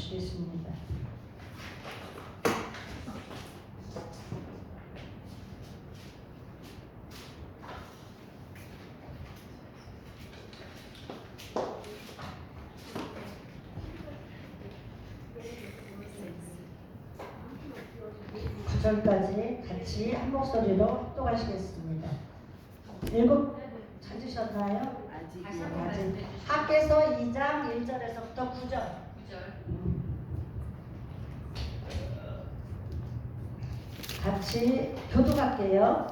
보시겠습니다. 구절까지 같이 한 목소리로 합독하시겠습니다. 7 찾으셨나요? 아직. 학개서 2장 1절에서부터 9절. 같이 교독할게요.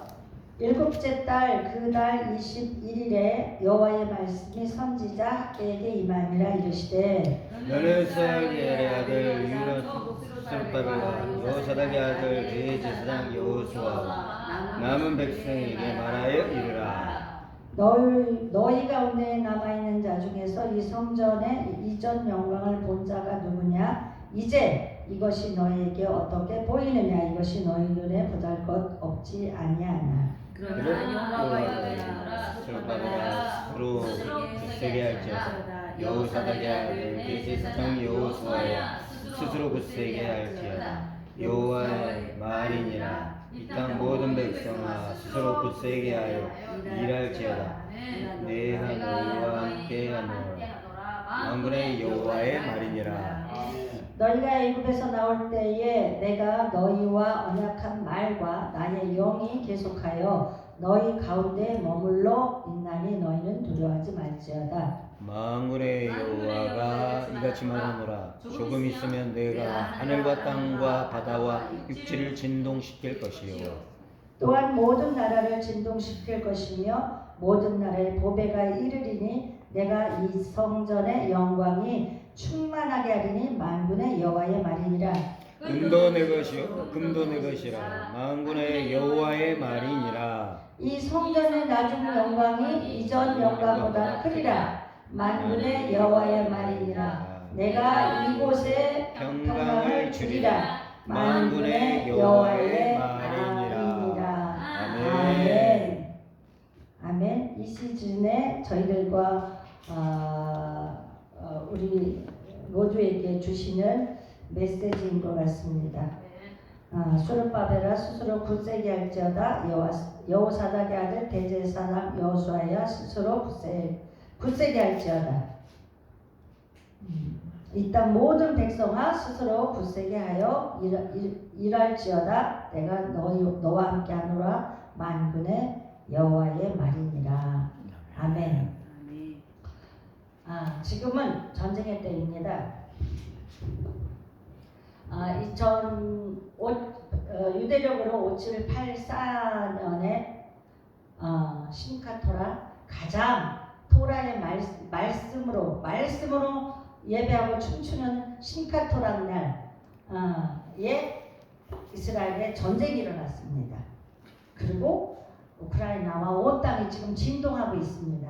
7째 달 그 달 21일에 여호와의 말씀이 선지자 학개에게 임하니라 이르시되 너는 스알의 아들 여호사닥의 여호사닥의 아들 대제사장 여호수아와 남은 백성에게 말하여 이르라. 너희 가운데 남아있는 자 중에서 이 성전의 이전 영광을 본 자가 누구냐? 이제 이것이 너희에게 어떻게 보이느냐? 이것이 너희 눈에 보잘것 없지 아니하나. 그러나 여호와가 스스로 받으라 스스로 굳세게 할지어다. 여호사닥의 아들 대제사장 여호수아야 스스로 굳세게 할지어다. 여호와의 말이니라. 이 땅 모든 백성아 스스로 굳세게 하여 일할지어다. 내가 너희와 함께 하노라. 만군의 여호와의 말이니라. 너희가 애굽에서 나올 때에 내가 너희와 언약한 말과 나의 영이 계속하여 너희 가운데 머물러 있나니 너희는 두려워하지 말지어다. 만군의 여호와가 이같이 말하노라. 조금 있으면 내가 하늘과 땅과 바다와 육지를 진동시킬 것이요 또한 모든 나라를 진동시킬 것이며 모든 나라의 보배가 이르리니 내가 이 성전의 영광이 충만하게 하리니 만군의 여호와의 말이니라. 은도 내 것이요 금도 내 것이라. 만군의 여호와의 말이니라. 이 성전의 나중 영광이 이전 영광보다 크리라. 만군의 여호와의 말이니라. 내가 이곳에 평강을 주리라. 만군의 여호와의 말이니라. 아멘. 아멘. 이 시즌에 저희들과 우리 모두에게 주시는 메시지인 것 같습니다. 수르바벨아 스스로 굳세게 할지어다. 여호사닥의 아들 대제사장 여호수아야 스스로 굳세게 할지어다. 이 땅 모든 백성아 스스로 굳세게 하여 일할지어다. 내가 너와 함께 하노라. 만군의 여호와의 말이니라. 아멘. 지금은 전쟁의 때입니다. 유대력으로 5784년에 신카토라 가장 토라의 말씀으로 예배하고 춤추는 신카토라 날에 이스라엘에 전쟁이 일어났습니다. 그리고 우크라이나와 온 땅이 지금 진동하고 있습니다.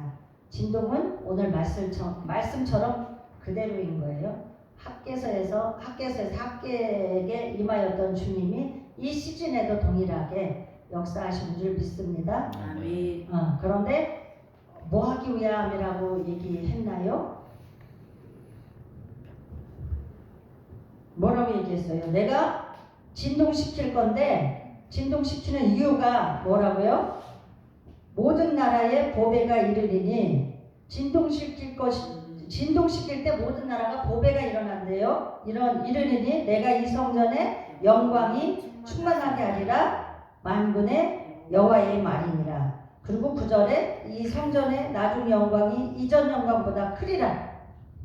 진동은 오늘 말씀처럼 그대로인 거예요. 학개서에서 학개에게 임하였던 주님이 이 시즌에도 동일하게 역사하시는 줄 믿습니다. 아멘. 그런데 뭐 하기 위함이라고 얘기했나요? 뭐라고 얘기했어요? 내가 진동시킬 건데 진동시키는 이유가 뭐라고요? 모든 나라의 보배가 이르리니 진동시킬 때 모든 나라가 보배가 일어난대요. 이르리니 내가 이 성전의 영광이 충만하게 하리라. 만군의 여호와의 말이니라. 그리고 9절에 이 성전의 나중 영광이 이전 영광보다 크리라.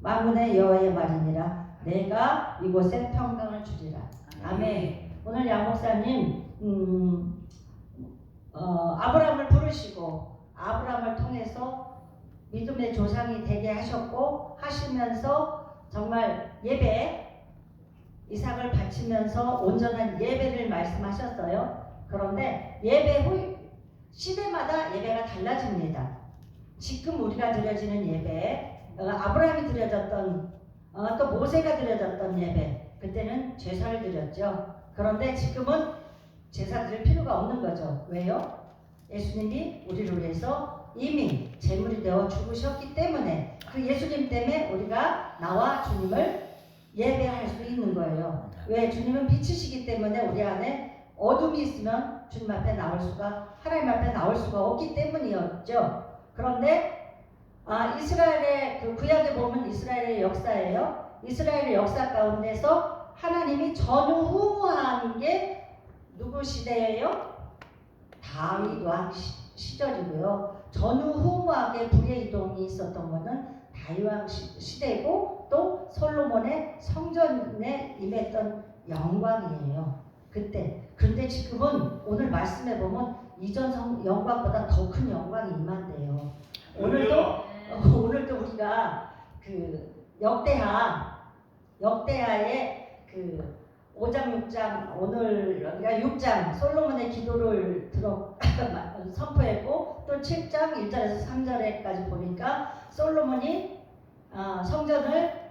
만군의 여호와의 말이니라. 내가 이곳에 평강을 주리라. 아멘. 오늘 양 목사님 아브라함을 부르시고 아브라함을 통해서 믿음의 조상이 되게 하셨고 하시면서 정말 예배 이삭을 바치면서 온전한 예배를 말씀하셨어요. 그런데 예배 후 시대마다 예배가 달라집니다. 지금 우리가 드려지는 예배, 아브라함이 드려졌던 또 모세가 드려졌던 예배, 그때는 제사를 드렸죠. 그런데 지금은 제사 드릴 필요가 없는 거죠. 왜요? 예수님이 우리를 위해서 이미 제물이 되어 죽으셨기 때문에 그 예수님 때문에 우리가 나와 주님을 예배할 수 있는 거예요. 왜? 주님은 빛이시기 때문에 우리 안에 어둠이 있으면 주님 앞에 나올 수가, 하나님 앞에 나올 수가 없기 때문이었죠. 그런데 이스라엘의 그 구약에 보면 이스라엘의 역사예요. 이스라엘의 역사 가운데서 하나님이 전후무한 게 누구 시대예요? 다윗 왕 시절이고요. 전후무하게 불의 이동이 있었던 것은 다윗 왕 시대고 또 솔로몬의 성전에 임했던 영광이에요. 그때. 그런데 지금은 오늘 말씀해 보면 이전 영광보다 더 큰 영광이 임한대요. 오늘도 우리가 그 역대하의 그 5장 6장, 오늘 여기가 6장 솔로몬의 기도를 선포했고, 또 7장 1절에서 3절에까지 보니까 솔로몬이 성전을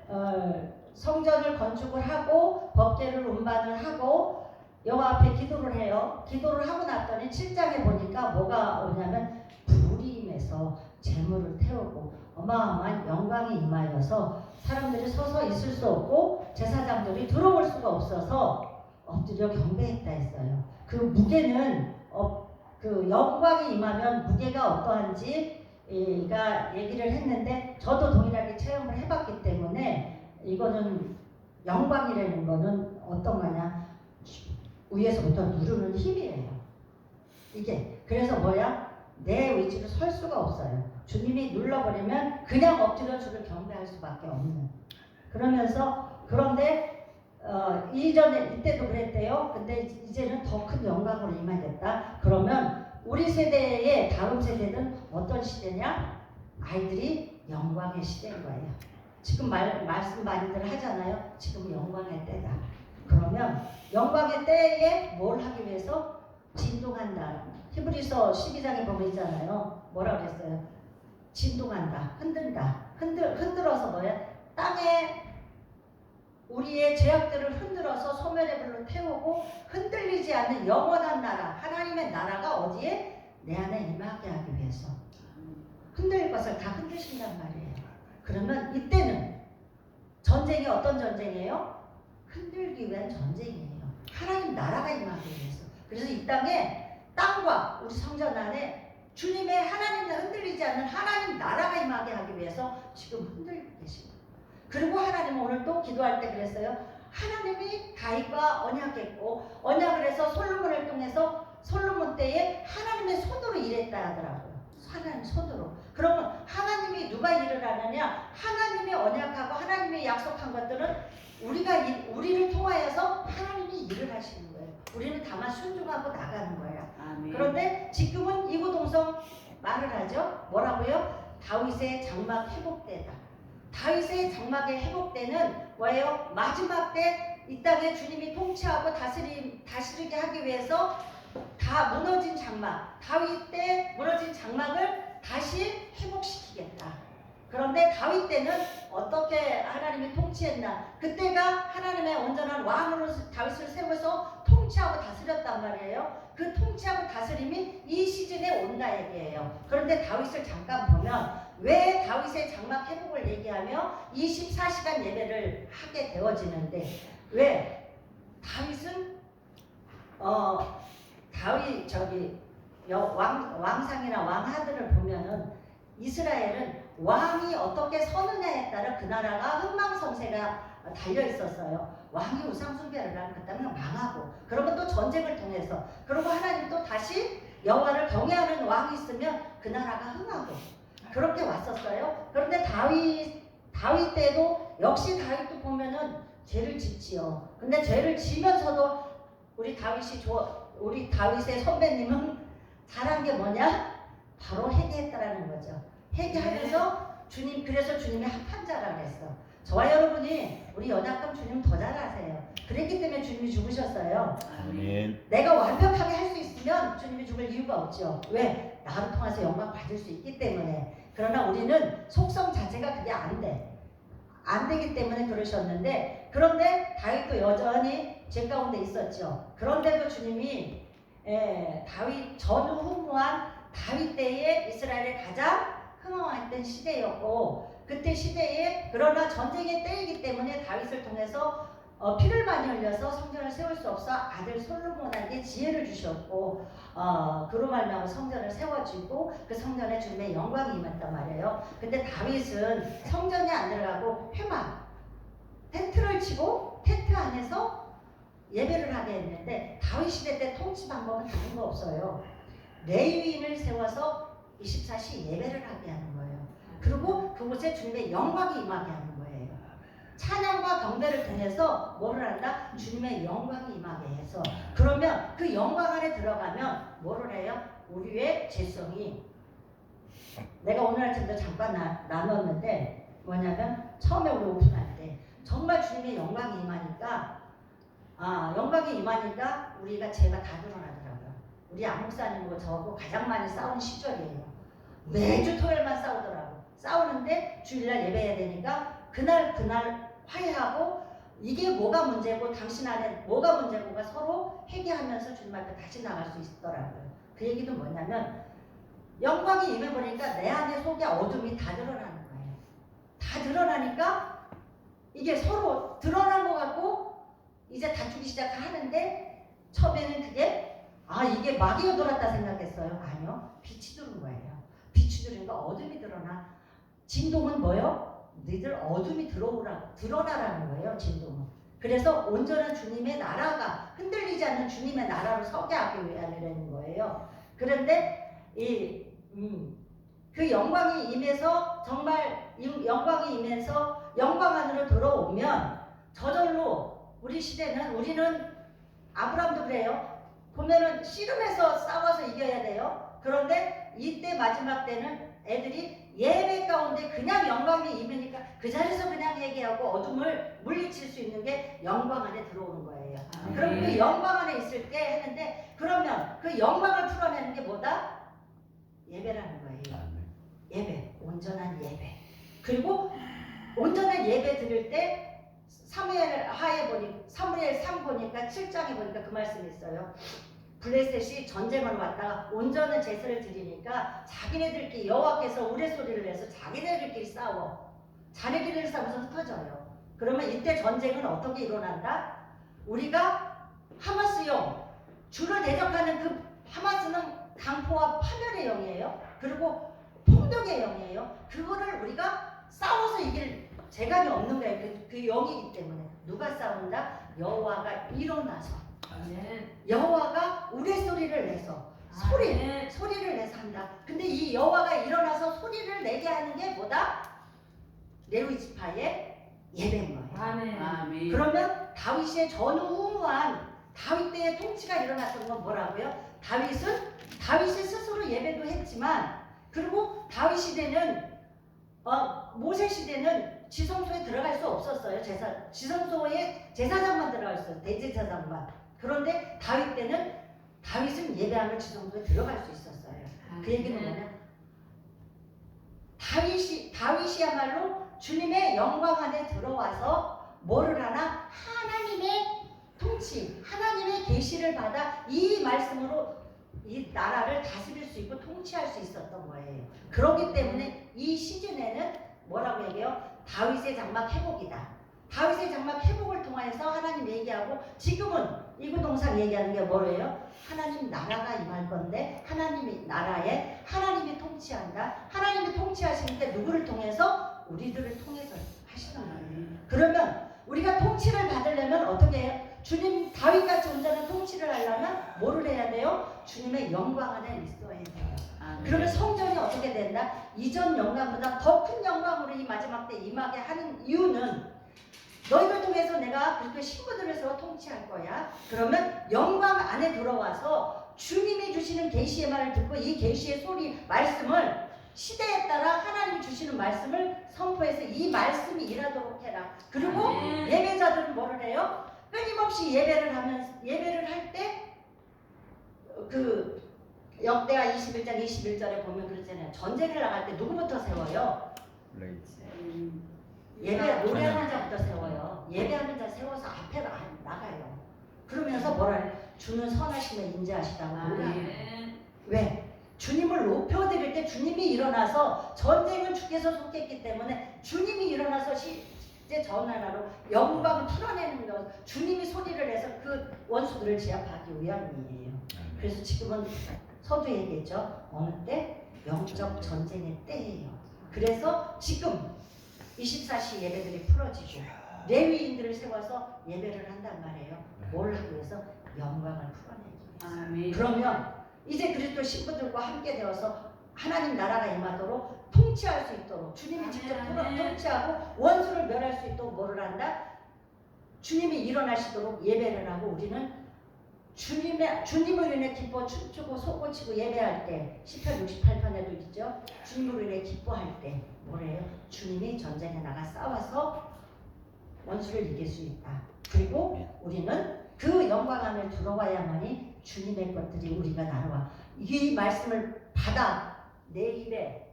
건축을 하고 법궤를 운반을 하고 여호와 앞에 기도를 해요. 기도를 하고 났더니 7장에 보니까 뭐가 오냐면 불이 임해서 재물을 태우고 어마어마한 영광이 임하여서 사람들이 서서 있을 수 없고 제사장들이 들어올 수가 없어서 엎드려 경배했다 했어요. 그 무게는 그 영광이 임하면 무게가 어떠한지가 얘기를 했는데, 저도 동일하게 체험을 해봤기 때문에 이거는 영광이라는 거는 어떤 거냐, 위에서부터 누르는 힘이에요. 이게 그래서 내 의지로 설 수가 없어요. 주님이 눌러버리면 그냥 엎드려 주를 경배할 수밖에 없는. 그런데 이때도 그랬대요. 근데 이제는 더 큰 영광으로 임하겠다. 그러면 우리 세대의 다음 세대는 어떤 시대냐? 아이들이 영광의 시대인 거예요. 지금 말씀 많이들 하잖아요. 지금 영광의 때다. 그러면 영광의 때에 뭘 하기 위해서? 진동한다. 히브리서 12장에 보면 있잖아요. 뭐라 그랬어요? 진동한다. 흔든다. 흔들어서 땅에 우리의 죄악들을 흔들어서 소멸의 불로 태우고 흔들리지 않는 영원한 나라, 하나님의 나라가 어디에? 내 안에 임하게 하기 위해서. 흔들 것을 다 흔드신단 말이에요. 그러면 이때는 전쟁이 어떤 전쟁이에요? 흔들기 위한 전쟁이에요. 하나님 나라가 임하기 위해서. 그래서 이 땅과 우리 성전 안에 주님의 하나님의 흔들리지 않는 하나님 나라가 임하게 하기 위해서 지금 흔들고 계십니다. 그리고 하나님은 오늘 또 기도할 때 그랬어요. 하나님이 다윗과 언약했고, 언약을 해서 솔로몬을 통해서 솔로몬 때에 하나님의 손으로 일했다 하더라고요. 하나님 손으로. 그러면 하나님이 누가 일을 하느냐? 하나님이 언약하고 하나님이 약속한 것들은 우리를 통하여서 하나님이 일을 하시는 거예요. 우리는 다만 순종하고 나가는 거예요. 아멘. 그런데 지금은 이구동성 말을 하죠. 뭐라고요? 다윗의 장막 회복되다. 다윗의 장막의 회복되는 뭐예요? 마지막 때 이 땅에 주님이 통치하고 다스리게 하기 위해서 다 무너진 장막, 다윗 때 무너진 장막을 다시 회복시키겠다. 그런데 다윗 때는 어떻게 하나님이 통치했나? 그때가 하나님의 온전한 왕으로 다윗을 세워서 통치하고 다스렸단 말이에요. 그 통치하고 다스림이 이 시즌에 온다 얘기예요. 그런데 다윗을 잠깐 보면 왜 다윗의 장막 회복을 얘기하며 24시간 예배를 하게 되어지는데, 왜? 다윗은 왕상이나 왕하들을 보면은 이스라엘은 왕이 어떻게 서느냐에 따라 그 나라가 흥망성쇠가 달려 있었어요. 왕이 우상 숭배를 하면 그 땅은 망하고, 그러면 또 전쟁을 통해서, 그리고 하나님 또 다시 여호와를 경외하는 왕이 있으면 그 나라가 흥하고 그렇게 왔었어요. 그런데 다윗 때도 역시 다윗도 보면은 죄를 짓지요. 근데 죄를 지면서도 우리 다윗의 선배님은 잘한 게 뭐냐? 바로 회개했다라는 거죠. 회개하면서 그래서 주님이 합한 자라 그랬어. 저와 여러분이 우리 연약함 주님 더 잘 아세요. 그랬기 때문에 주님이 죽으셨어요. 아멘. 내가 완벽하게 할 수 있으면 주님이 죽을 이유가 없죠. 왜? 나를 통해서 영광 받을 수 있기 때문에. 그러나 우리는 속성 자체가 그게 안 되기 때문에 그러셨는데, 그런데 다윗도 여전히 죄 가운데 있었죠. 그런데도 주님이 전후무한 다윗 때에 이스라엘의 가장 흥왕했던 시대였고, 그때 시대에 그러나 전쟁의 때이기 때문에 다윗을 통해서 피를 많이 흘려서 성전을 세울 수 없어 아들 솔로몬에게 지혜를 주셨고 그로 말미암아 성전을 세워지고 그 성전에 주님의 영광이 임했단 말이에요. 근데 다윗은 성전에 안 들어가고 회막 텐트를 치고 텐트 안에서 예배를 하게 했는데 다윗 시대 때 통치 방법은 다른 거 없어요. 레위인을 세워서 24시 예배를 하게 하는 거예요. 그리고 그곳에 주님의 영광이 임하게 하는 거예요. 찬양과 경배를 통해서 뭐를 한다? 주님의 영광이 임하게 해서 그러면 그 영광 안에 들어가면 뭐를 해요? 우리의 죄성이 내가 오늘 아침도 잠깐 나눴는데 뭐냐면 처음에 우리 오픈할 때 정말 주님의 영광이 임하니까 영광이 임하니까 우리가 죄가 다 드러나더라고요. 우리 안 목사님하고 저하고 가장 많이 싸우는 시절이에요. 매주 토요일만 싸우더라고. 싸우는데 주일날 예배해야 되니까 그날 화해하고 이게 뭐가 문제고 당신 안에 뭐가 문제고가 서로 회개하면서 주님 앞에 다시 나갈 수 있더라고요. 그 얘기는 뭐냐면 영광이 임해버리니까 내 안에 속에 어둠이 다 드러나는 거예요. 다 드러나니까 이게 서로 드러난 것 같고 이제 다투기 시작하는데 처음에는 그게 이게 마귀가 들어왔다 생각했어요. 아니요. 빛이 들어온 거예요. 빛이 들어오니까 어둠이 드러나. 진동은 뭐요? 너희들 어둠이 드러나라는 거예요. 진동은. 그래서 온전한 주님의 나라가 흔들리지 않는 주님의 나라로 서게 하기 위함이라는 거예요. 그런데 그 영광이 임해서 정말 영광이 임해서 영광 안으로 들어오면 저절로 우리는 아브라함도 그래요. 보면은 씨름해서 싸워서 이겨야 돼요. 그런데 이때 마지막 때는 애들이 예배 가운데 그냥 영광이 임하니까 그 자리에서 그냥 얘기하고 어둠을 물리칠 수 있는 게 영광 안에 들어오는 거예요. 그럼 그 영광 안에 있을 때 했는데 그러면 그 영광을 풀어내는 게 뭐다? 예배라는 거예요. 예배, 온전한 예배. 그리고 온전한 예배 드릴 때 사무엘 3 보니까 7장에 보니까 그 말씀이 있어요. 블레셋이 전쟁을 왔다가 온전한 제사를 드리니까 자기네들끼리 여호와께서 우레소리를 내서 자기네들끼리 싸워. 자기네들끼리 싸우면서 흩어져요. 그러면 이때 전쟁은 어떻게 일어난다? 우리가 하마스용 주를 대적하는 그 하마스는 강포와 파멸의 영이에요. 그리고 폭력의 영이에요. 그거를 우리가 싸워서 이길 재간이 없는 거예요. 그 영이기 때문에. 누가 싸운다? 여호와가 일어나서 여호와가 우레소리를 내서 소리를 내서 한다. 근데 이 여호와가 일어나서 소리를 내게 하는 게 뭐다? 레위 지파의 예배인 거예요. 아멘. 그러면 다윗의 전후무한 다윗 때의 통치가 일어났던 건 뭐라고요? 다윗이 스스로 예배도 했지만 그리고 다윗 시대는 모세 시대는 지성소에 들어갈 수 없었어요. 지성소에 제사장만 들어갈 수 있어요. 대제사장만. 그런데 다윗 때는 다윗은 예배하면 지성소에 들어갈 수 있었어요. 그 얘기는 뭐냐? 다윗이야말로 주님의 영광 안에 들어와서 뭐를 하나? 하나님의 통치, 하나님의 계시를 받아 이 말씀으로 이 나라를 다스릴 수 있고 통치할 수 있었던 거예요. 그렇기 때문에 이 시즌에는 뭐라고 얘기해요? 다윗의 장막 회복이다. 다윗의 장막 회복을 통해서 하나님 얘기하고 지금은 이구동산 얘기하는 게 뭐예요? 하나님 나라가 임할 건데 하나님이 나라에 하나님이 통치한다. 하나님이 통치하시는 게 누구를 통해서? 우리들을 통해서 하시는 거예요. 그러면 우리가 통치를 받으려면 어떻게 해요? 주님 다윗같이 온전한 통치를 하려면 뭐를 해야 돼요? 주님의 영광 안에 있어야 돼요. 그러면 성전이 어떻게 된다? 이전 영광보다 더 큰 영광으로 이 마지막 때 임하게 하는 이유는 너희를 통해서 내가 그렇게 신부들을 세워 통치할 거야. 그러면 영광 안에 들어와서 주님이 주시는 계시의 말을 듣고 이 계시의 소리 말씀을 시대에 따라 하나님이 주시는 말씀을 선포해서 이 말씀이 일하도록 해라. 그리고 예배자들은 뭐를 해요? 끊임없이 예배를 할 때 그 역대하 21장 21절에 보면 그러잖아요. 전쟁을 나갈 때 누구부터 세워요? 예배 노래하는 자부터 세워요. 예배하는 자 세워서 앞에 나가요. 그러면서 뭐라 해? 주는 선하심에 인자하시다고. 왜? 주님을 높여드릴 때 주님이 일어나서 전쟁은 주께서 속했기 때문에 주님이 일어나서 이제 저 나라로 영광을 풀어내는 것, 주님이 소리를 내서 그 원수들을 제압하기 위함이에요. 그래서 지금은 서두 얘기했죠. 어느 때? 영적 전쟁의 때예요. 그래서 지금 24시 예배들이 풀어지고 레위인들을 세워서 예배를 한단 말이에요. 뭘 하기 위해서? 영광을 풀어내기 위해서. 그러면 이제 그리스도 신부들과 함께 되어서 하나님 나라가 임하도록 통치할 수 있도록 주님이 직접 통치하고 원수를 멸할 수 있도록 뭐를 한다? 주님이 일어나시도록 예배를 하고 우리는 주님을 인해 기뻐 춤추고 소고치고 예배할 때 시편 68편에도 있죠. 주님을 인해 기뻐할 때 뭐래요? 주님이 전쟁에 나가 싸워서 원수를 이길 수 있다. 그리고 우리는 그 영광 안에 들어와야만이 주님의 것들이 우리가 나와. 이 말씀을 받아 내 입에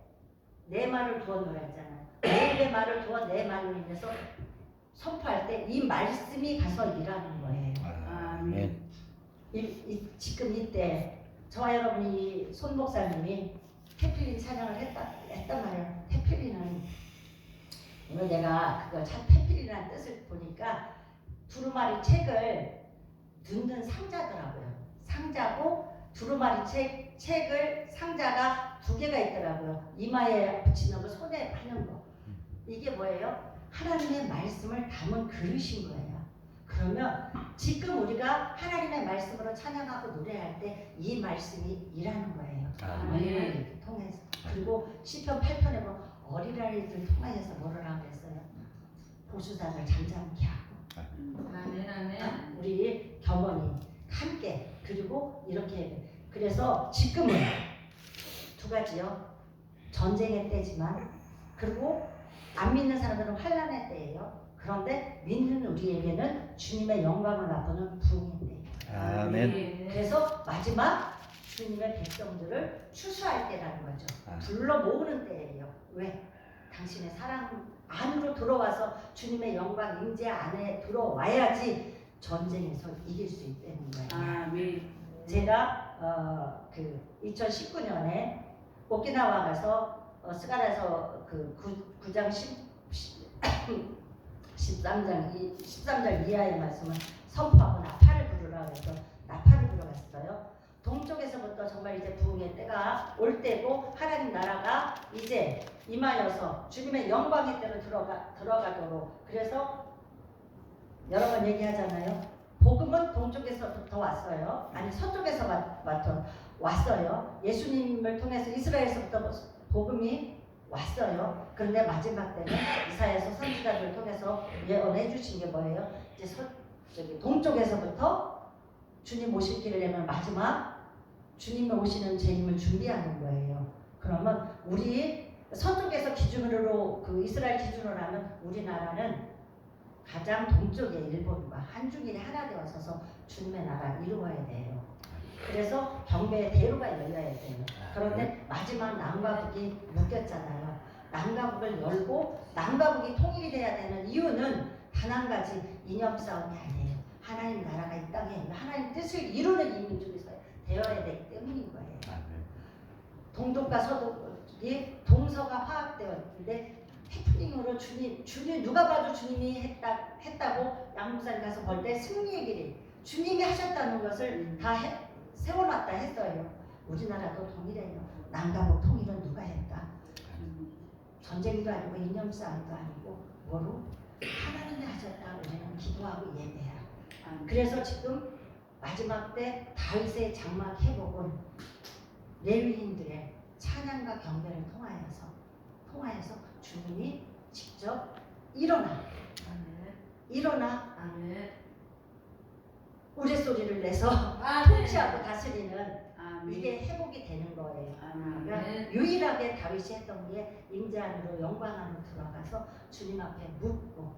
내 말을 두어 놓으라 했잖아요. 내 입에 말을 두어 내 말로 인해서 선포할 때 이 말씀이 가서 일하는 거예요. 아멘. 지금 이때 저와 여러분이 손 목사님이 태필린 찬양을 했단 말이에요. 태필린은 오늘 내가 그거 태필린이라는 뜻을 보니까 두루마리 책을 넣는 상자더라고요. 상자고 두루마리 책을 상자가 2개가 있더라고요. 이마에 붙이는 거, 손에 하는 거. 이게 뭐예요? 하나님의 말씀을 담은 그릇인 거예요. 그러면 지금 우리가 하나님의 말씀으로 찬양하고 노래할 때 이 말씀이 일하는 거예요. 어린아이들 통해서. 그리고 시편 8편에 보면 어린아이들 통하여서 뭐를 하고 했어요? 보수단을 잠잠케 하고. 아멘. 우리 경원이 함께 그리고 이렇게 그래서 지금은 2가지요. 전쟁의 때지만 그리고 안 믿는 사람들은 환난의 때예요. 그런데 믿는 우리에게는 주님의 영광을 맛보는 부흥의 때예요. 아멘. 그래서 마지막 주님의 백성들을 추수할 때라는 거죠. 불러 모으는 때예요. 왜? 당신의 사랑 안으로 들어와서 주님의 영광 임재 안에 들어와야지 전쟁에서 이길 수 있다는 거예요. 제가 2019년에 오키나와 가서 스가랴서 그 9장 13절 이하의 말씀을 선포하고 나팔을 부르라고 해서 나팔을 불어갔어요. 동쪽에서부터 정말 이제 부흥의 때가 올 때고 하나님 나라가 이제 임하여서 주님의 영광의 때로 들어가도록 그래서 여러 번 얘기하잖아요. 복음은 동쪽에서부터 왔어요. 아니 서쪽에서 왔어요. 예수님을 통해서 이스라엘에서부터 복음이 왔어요. 그런데 마지막 때는 이사야서 선지자들을 통해서 예언해 주신 게 뭐예요? 이제 동쪽에서부터 주님 오실 길을 내면 마지막 주님이 오시는 재림을 준비하는 거예요. 그러면 우리 서쪽에서 기준으로 그 이스라엘 기준으로 하면 우리나라는 가장 동쪽의 일본과 한중일이 하나 되어 서서 주님의 나라 이루어야 돼요. 그래서 경배의 대로가 열려야 돼요. 그런데 마지막 남과 북이 묶였잖아요. 남과 북을 열고 남과 북이 통일이 돼야 되는 이유는 단 한 가지 이념 싸움이 아니에요. 하나님 나라가 이 땅에 하나님 뜻을 이루는 이민족에서 되어야 되기 때문인 거예요. 동독과 서독이 동서가 화합되었는데 해프닝으로 주님 누가 봐도 주님이 했다고 양무산 가서 볼 때 승리의 길이 주님이 하셨다는 것을 다 세워놨다 했어요. 우리나라도 통일해요. 남과 북 통일은 누가 했다? 전쟁도 아니고 이념 싸움도 아니고 뭐로? 하나님이 하셨다. 우리는 기도하고 예배해요. 그래서 지금 마지막 때 다윗의 장막 회복은 레위인들의 찬양과 경배를 통하여서 주님이 직접 일어나 우레소리를 내서 통치하고 다스리는 이게 회복이 되는 거예요. 그러니까 유일하게 다윗이 했던 게 임재 안으로 영광 안으로 들어가서 주님 앞에 묻고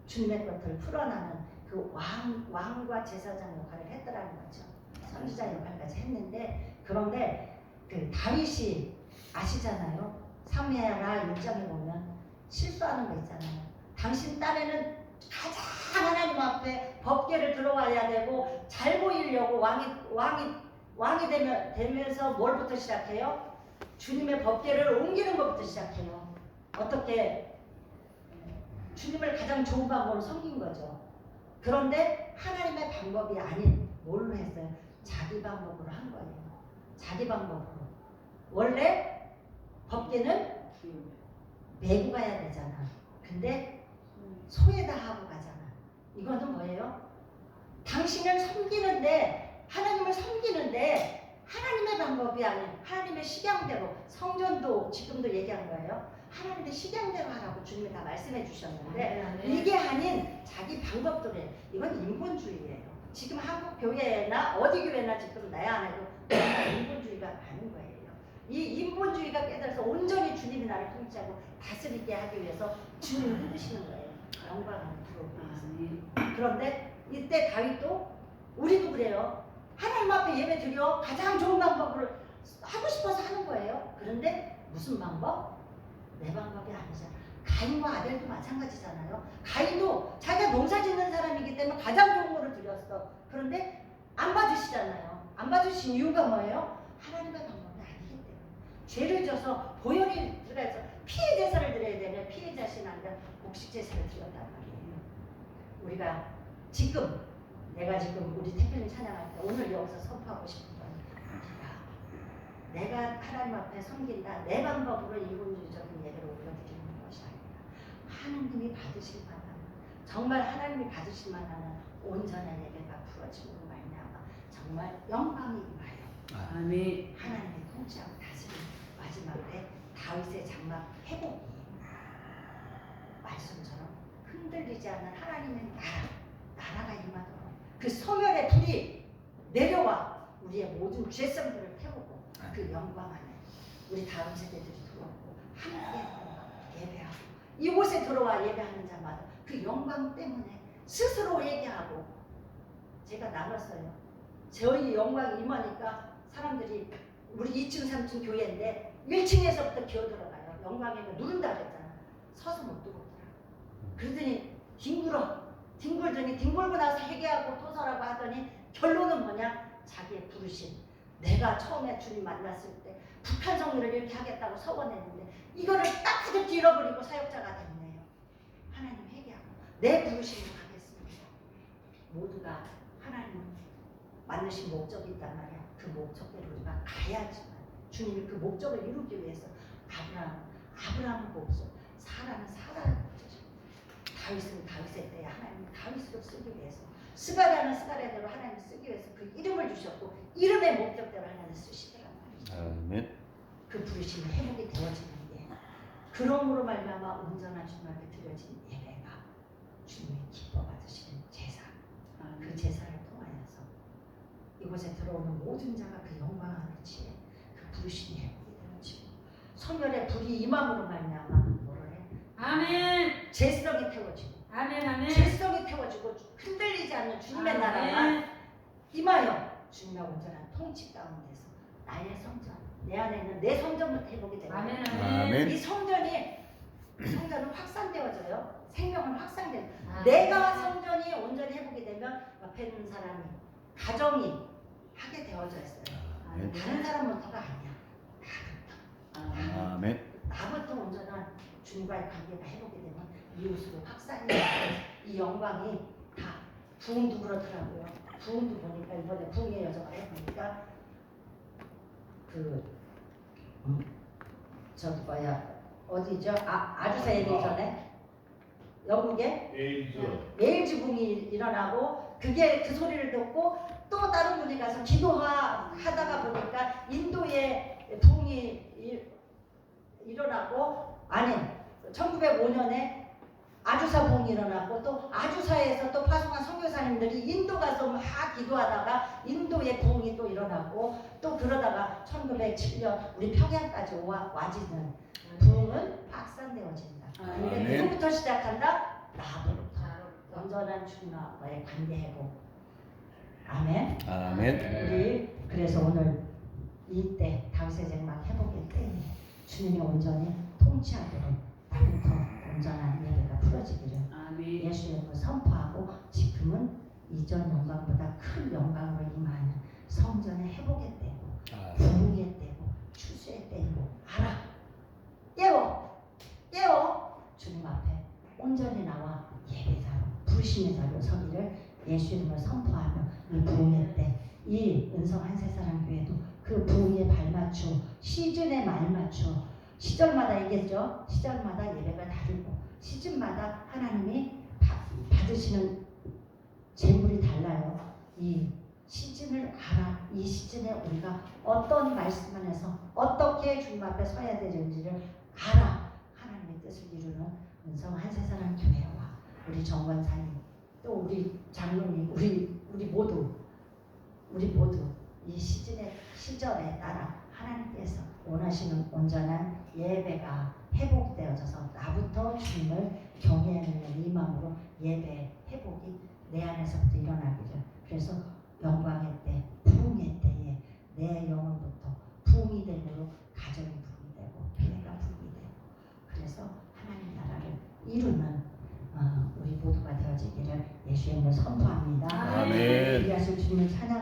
주님의 것들을 풀어나는 그 왕과 제사장 역할을 했더라는 거죠. 선지자 역할까지 했는데 그런데 그 다윗이 아시잖아요. 사무엘하 1장에 보면 실수하는 거 있잖아요. 당신 딴에는 가장 하나님 앞에 법궤를 들어와야 되고 잘 보이려고 왕이 왕이 되면서 뭘부터 시작해요? 주님의 법궤를 옮기는 것부터 시작해요. 어떻게? 주님을 가장 좋은 방법으로 섬긴 거죠. 그런데 하나님의 방법이 아닌 뭘로 했어요? 자기 방법으로 한 거예요. 자기 방법으로. 원래 법궤는 메고 가야 되잖아. 근데 소에다 하고 가잖아. 이거는 뭐예요? 당신을 섬기는데, 하나님을 섬기는데 하나님의 방법이 아닌 하나님의 식양대로, 성전도 지금도 얘기한 거예요. 하나님의 식양대로 하라고 주님이 다 말씀해 주셨는데 이게 아닌 자기 방법대로 해. 이건 인본주의예요. 지금 한국 교회나 어디 교회나 지금 나야 안 해도 인본주의가 많은 거예요. 이 인본주의가 깨달아서 온전히 주님이 나를 통치하고 다스리게 하기 위해서 주님을 흔드시는 거예요. 영광을 부르고. 그런데 이때 다윗도, 우리도 그래요. 하나님 앞에 예배 드려 가장 좋은 방법으로 하고 싶어서 하는 거예요. 그런데 무슨 방법? 내 방법이 아니잖아. 가인과 아벨도 마찬가지잖아요. 가인도 자기가 농사 짓는 사람이기 때문에 가장 좋은 거를 드렸어. 그런데 안 받으시잖아요. 안 받으신 이유가 뭐예요? 하나님의 방법이 아니기 때문에. 죄를 져서 보혈이 들어가서 피해 제사를 드려야 되면 피해 자신 아니라 곡식 제사를 드렸단 말이에요. 우리가 지금, 내가 지금 우리 태평이 찬양할 때 오늘 여기서 선포하고 싶은 건, 내가 하나님 앞에 섬긴다, 내 방법으로 인본주의적인 예배를 올려드리는 것이 아니라 하나님이 받으실 만한, 정말 하나님이 받으실 만한 온전한 예배가 부어짐으로 말미암아 정말 영광이 임하여 아멘. 하나님의 통치하고 다스리는 마지막에 다윗의 장막 회복이 말씀처럼 흔들리지 않는 하나님의 나라가 임하도록 그 소멸의 불이 내려와 우리의 모든 죄성들을 태우고 그 영광 안에 우리 다음 세대들이 들어오고 함께 예배하고 이곳에 들어와 예배하는 자마다 그 영광 때문에 스스로 얘기하고. 제가 나눴어요. 저희 영광이 임하니까 사람들이, 우리 2층 3층 교회인데 1층에서부터 기어 들어가요. 영광에는 누른다 그랬잖아. 서서 못 들어오더라. 그러더니 뒹굴더니 뒹굴고 나서 회개하고 토설하고 하더니 결론은 뭐냐? 자기의 부르심. 내가 처음에 주님 만났을 때 북한 성리를 이렇게 하겠다고 서원했는데 이거를 딱 하고 잃어버리고 사역자가 됐네요. 하나님 회개하고 내 부르심을 가겠습니다. 모두가 하나님 만드신 목적이 있단 말이야. 그 목적대로 우리가 가야지만 주님이 그 목적을 이루기 위해서 아브라함은 목적, 사라는 사라의 목적이죠. 다윗은 다윗의 때에 하나님이 다윗으로 쓰기 위해서, 스가랴는 스가랴대로 하나님이 쓰기 위해서 그 이름을 주셨고 이름의 목적대로 하나님 쓰시더란 말이죠. 아멘. 그 부르심이 회복이 되어지는 게, 그러므로 말미암아 온전한 주님 앞에 드려진 예배가 주님이 기뻐 받으시는 제사, 그 제사를 통하여서 이곳에 들어오는 모든 자가 그 영광 안에 치에 그 부르심이 회복이 되어지고 성결의 불이 임함으로 말미암아 뭐를 해? 아멘. 죄성이 태워지고, 아멘. 아멘. 죄성이 태워지고 흔들리지 않는 주님의 아멘. 나라가 임하여 주님의 온전한 통치 가운데서 나의 성전, 내 안에 있는 내 성전부터 회복이 되고, 아멘. 아멘. 이 성전은 확산되어져요. 생명은 확산돼요. 아멘. 내가 성전이 온전히 회복이 되면 옆에 있는 사람이, 가정이 하게 되어져 있어요. 아멘. 다른 사람부터가 아니야. 아멘. 나부터 온전한 주님과의 관계가 회복이 되면 이웃으로 확산이 돼요. 이 영광이 다 부흥도 그렇더라고요. 부흥도 보니까 이번에 부흥의 여정을 해보니까 저기 뭐야 어디죠? 아주사 얘기 전에 영국에 메일즈 붕이 일어나고, 그게 그 소리를 듣고 또 다른 분이 가서 기도하다가 보니까 인도에 붕이 일어나고, 아니 1905년에 아주사 붕이 일어나고, 또 아주사에서 또 파송한 선교사님들이 인도 가서 막 기도하다가 인도의 붕이 또 일어나고, 또 그러다가 1907년 우리 평양까지 와지는 붕은 확산되어진다. 근데 아멘. 누구부터 시작한다? 나부터. 온전한 주님과의 관계 회복. 아멘. 아멘. 우리 그래서 오늘 이때 다윗의 장막 회복의 때에 주님이 온전히 통치하도록 나부터 온전한 예배가 풀어지기를 예수님을 선포하고, 지금은 이전 영광보다 큰 영광으로 임하는 성전의 회복의 때고 아, 부흥의 때고 추수의 때고 알아. 깨워 주님 앞에 온전히 나와 예배자로 부르심의 자로 서기를 예수 이름으로 선포하며 이 부흥의 때, 이 은성 한세사랑 교회도 그 부흥에 발맞추어 시즌에 말맞추어 시절마다 얘기했죠. 시절마다 예배가 다르고 시즌마다 하나님이 받으시는 제물이 달라요. 이 시즌을 알아. 이 시즌에 우리가 어떤 말씀 안에서 어떻게 주님 앞에 서야 되는지를 알아. 하나님의 뜻을 이루는 은성 한세사랑 교회와 우리 정권사님 또 우리 장로님 우리 모두 이 시절에 따라 하나님께서 원하시는 온전한 예배가 회복되어져서 나부터 주님을 경외하는 이 마음으로 예배 회복이 내 안에서부터 일어나기를. 그래서 영광의 때, 부흥의 때에 내 영혼부터 부흥이 되므로 가정이 부흥이 되고 교회가 부흥이 되고 그래서 하나님 나라를 이루는 우리 모두가 되어지기를 예수의 이름으로 선포합니다. 아멘. 우리 주님을 찬양.